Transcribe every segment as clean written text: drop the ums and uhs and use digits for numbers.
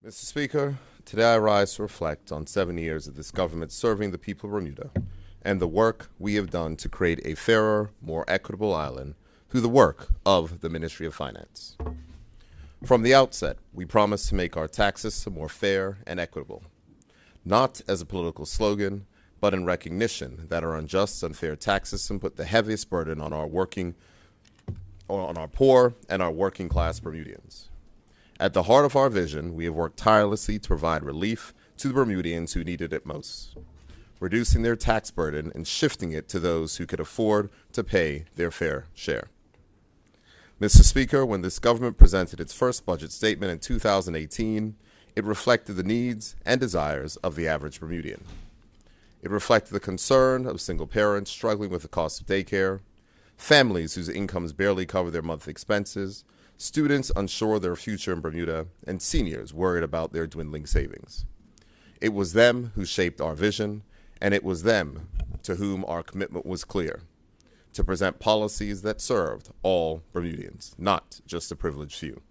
Mr. Speaker, today I rise to reflect on 7 years of this government serving the people of Bermuda and the work we have done to create a fairer, more equitable island through the work of the Ministry of Finance. From the outset, we promised to make our tax system more fair and equitable, not as a political slogan, but in recognition that our unjust, unfair tax system put the heaviest burden on our poor and our working class Bermudians. At the heart of our vision, we have worked tirelessly to provide relief to the Bermudians who needed it most, reducing their tax burden and shifting it to those who could afford to pay their fair share. Mr. Speaker, when this government presented its first budget statement in 2018, it reflected the needs and desires of the average Bermudian. It reflected the concern of single parents struggling with the cost of daycare, families whose incomes barely cover their monthly expenses, students unsure of their future in Bermuda, and seniors worried about their dwindling savings. It was them who shaped our vision, and it was them to whom our commitment was clear, to present policies that served all Bermudians, not just the privileged few.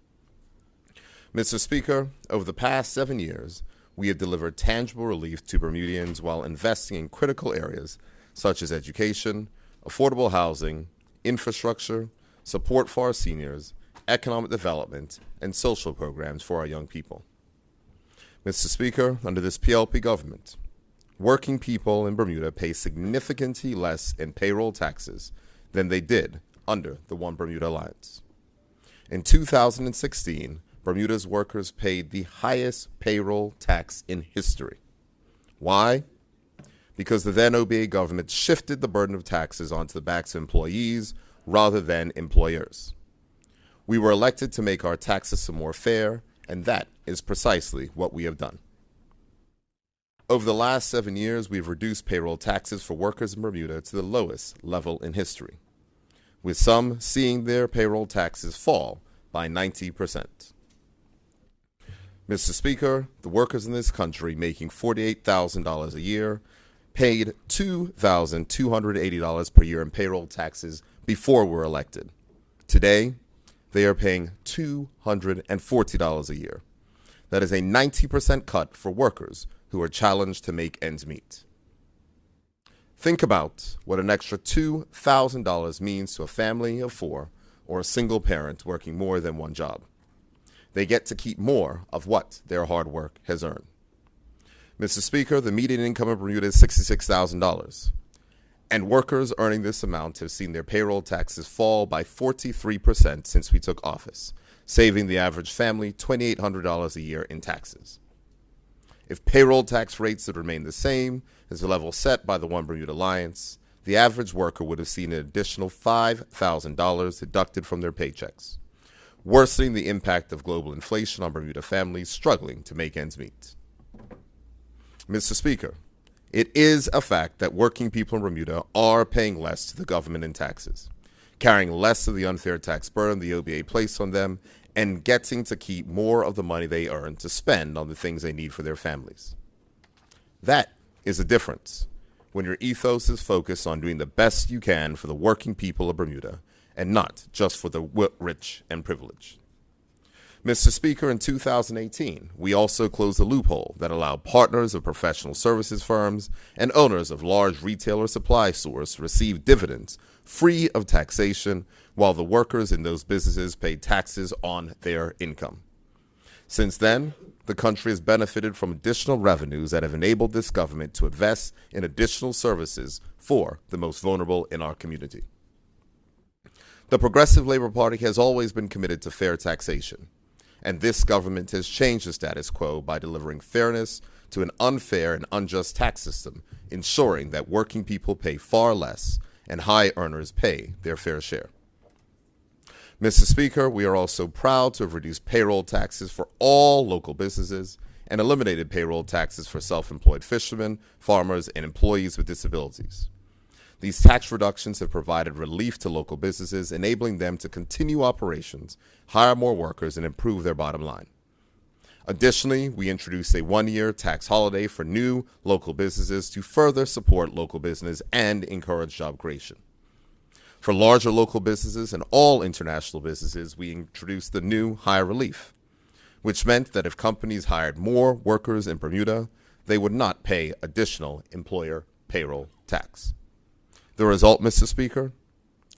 Mr. Speaker, over the past 7 years, we have delivered tangible relief to Bermudians while investing in critical areas such as education, affordable housing, infrastructure, support for our seniors, economic development, and social programs for our young people. Mr. Speaker, under this PLP government, working people in Bermuda pay significantly less in payroll taxes than they did under the One Bermuda Alliance. In 2016, Bermuda's workers paid the highest payroll tax in history. Why? Because the then OBA government shifted the burden of taxes onto the backs of employees rather than employers. We were elected to make our tax system more fair, and that is precisely what we have done. Over the last 7 years, we've reduced payroll taxes for workers in Bermuda to the lowest level in history, with some seeing their payroll taxes fall by 90%. Mr. Speaker, the workers in this country making $48,000 a year paid $2,280 per year in payroll taxes before we were elected. Today, they are paying $240 a year. That is a 90% cut for workers who are challenged to make ends meet. Think about what an extra $2,000 means to a family of four or a single parent working more than one job. They get to keep more of what their hard work has earned. Mr. Speaker, the median income in Bermuda is $66,000. And workers earning this amount have seen their payroll taxes fall by 43% since we took office, saving the average family $2,800 a year in taxes. If payroll tax rates had remained the same as the level set by the One Bermuda Alliance, the average worker would have seen an additional $5,000 deducted from their paychecks, worsening the impact of global inflation on Bermuda families struggling to make ends meet. Mr. Speaker, it is a fact that working people in Bermuda are paying less to the government in taxes, carrying less of the unfair tax burden the OBA placed on them, and getting to keep more of the money they earn to spend on the things they need for their families. That is the difference when your ethos is focused on doing the best you can for the working people of Bermuda and not just for the rich and privileged. Mr. Speaker, in 2018, we also closed a loophole that allowed partners of professional services firms and owners of large retailer supply stores to receive dividends free of taxation while the workers in those businesses paid taxes on their income. Since then, the country has benefited from additional revenues that have enabled this government to invest in additional services for the most vulnerable in our community. The Progressive Labor Party has always been committed to fair taxation, and this government has changed the status quo by delivering fairness to an unfair and unjust tax system, ensuring that working people pay far less and high earners pay their fair share. Mr. Speaker, we are also proud to have reduced payroll taxes for all local businesses and eliminated payroll taxes for self-employed fishermen, farmers, and employees with disabilities. These tax reductions have provided relief to local businesses, enabling them to continue operations, hire more workers, and improve their bottom line. Additionally, we introduced a one-year tax holiday for new local businesses to further support local business and encourage job creation. For larger local businesses and all international businesses, we introduced the new higher relief, which meant that if companies hired more workers in Bermuda, they would not pay additional employer payroll tax. The result, Mr. Speaker?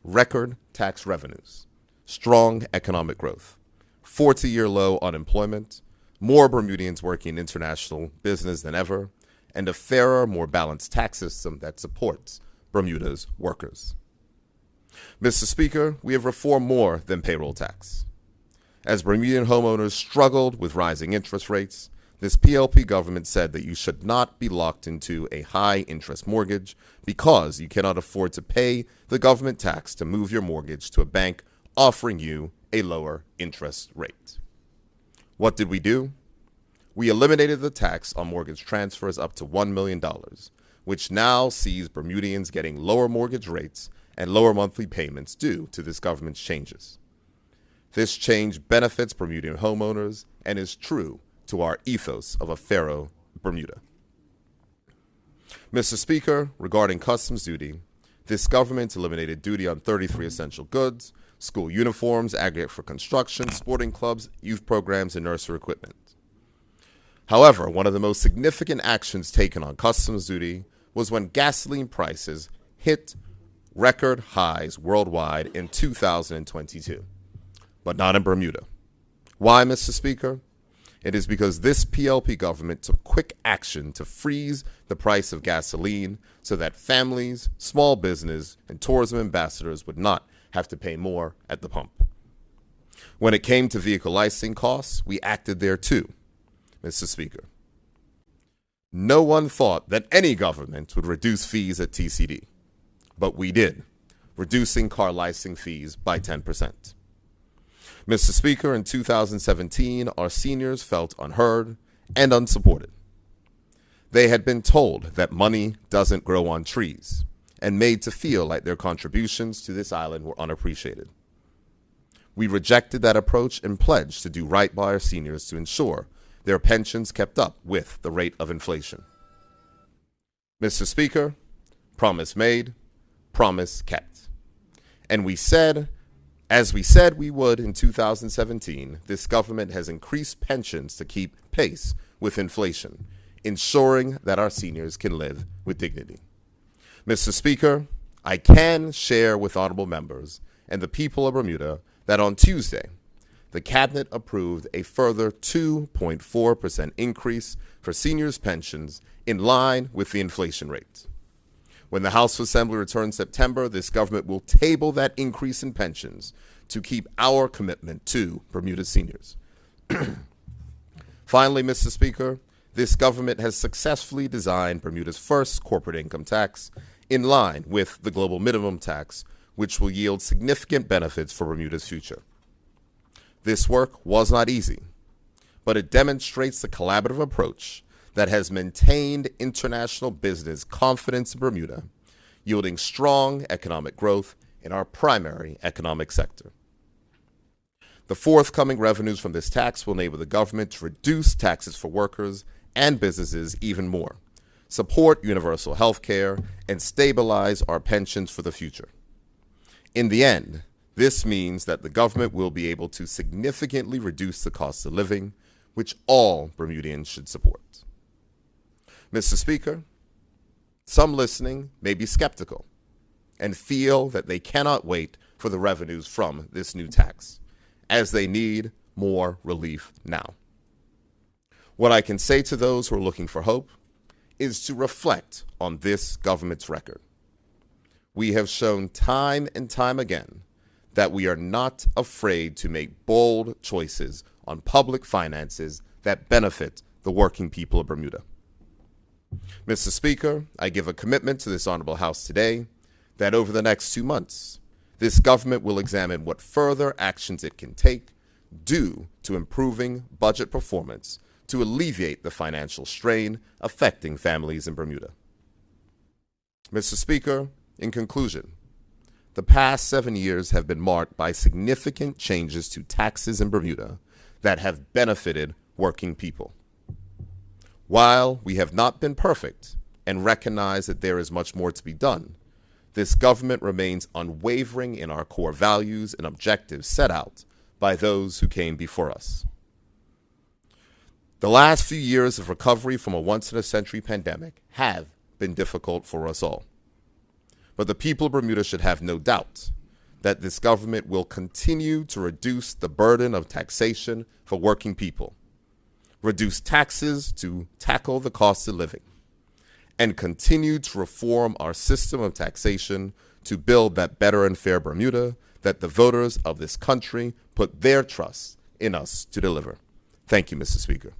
Record tax revenues, strong economic growth, 40-year low unemployment, more Bermudians working in international business than ever, and a fairer, more balanced tax system that supports Bermuda's workers. Mr. Speaker, we have reformed more than payroll tax. As Bermudian homeowners struggled with rising interest rates, this PLP government said that you should not be locked into a high-interest mortgage because you cannot afford to pay the government tax to move your mortgage to a bank offering you a lower interest rate. What did we do? We eliminated the tax on mortgage transfers up to $1 million, which now sees Bermudians getting lower mortgage rates and lower monthly payments due to this government's changes. This change benefits Bermudian homeowners and is true to our ethos of a fairer Bermuda. Mr. Speaker, regarding customs duty, this government eliminated duty on 33 essential goods, school uniforms, aggregate for construction, sporting clubs, youth programs, and nursery equipment. However, one of the most significant actions taken on customs duty was when gasoline prices hit record highs worldwide in 2022, but not in Bermuda. Why, Mr. Speaker? It is because this PLP government took quick action to freeze the price of gasoline so that families, small business, and tourism ambassadors would not have to pay more at the pump. When it came to vehicle licensing costs, we acted there too, Mr. Speaker. No one thought that any government would reduce fees at TCD, but we did, reducing car licensing fees by 10%. Mr. Speaker, in 2017, our seniors felt unheard and unsupported. They had been told that money doesn't grow on trees and made to feel like their contributions to this island were unappreciated. We rejected that approach and pledged to do right by our seniors to ensure their pensions kept up with the rate of inflation. Mr. Speaker, promise made, promise kept. And we said, as we said we would in 2017, this government has increased pensions to keep pace with inflation, ensuring that our seniors can live with dignity. Mr. Speaker, I can share with honorable members and the people of Bermuda that on Tuesday, the Cabinet approved a further 2.4% increase for seniors' pensions in line with the inflation rate. When the House of Assembly returns September, this government will table that increase in pensions to keep our commitment to Bermuda seniors. Finally, Mr. Speaker, this government has successfully designed Bermuda's first corporate income tax in line with the global minimum tax, which will yield significant benefits for Bermuda's future. This work was not easy, but it demonstrates the collaborative approach that has maintained international business confidence in Bermuda, yielding strong economic growth in our primary economic sector. The forthcoming revenues from this tax will enable the government to reduce taxes for workers and businesses even more, support universal health care, and stabilize our pensions for the future. In the end, this means that the government will be able to significantly reduce the cost of living, which all Bermudians should support. Mr. Speaker, some listening may be skeptical and feel that they cannot wait for the revenues from this new tax, as they need more relief now. What I can say to those who are looking for hope is to reflect on this government's record. We have shown time and time again that we are not afraid to make bold choices on public finances that benefit the working people of Bermuda. Mr. Speaker, I give a commitment to this honorable House today that over the next 2 months, this government will examine what further actions it can take due to improving budget performance to alleviate the financial strain affecting families in Bermuda. Mr. Speaker, in conclusion, the past 7 years have been marked by significant changes to taxes in Bermuda that have benefited working people. While we have not been perfect and recognize that there is much more to be done, this government remains unwavering in our core values and objectives set out by those who came before us. The last few years of recovery from a once-in-a-century pandemic have been difficult for us all. But the people of Bermuda should have no doubt that this government will continue to reduce the burden of taxation for working people, reduce taxes to tackle the cost of living, and continue to reform our system of taxation to build that better and fair Bermuda that the voters of this country put their trust in us to deliver. Thank you, Mr. Speaker.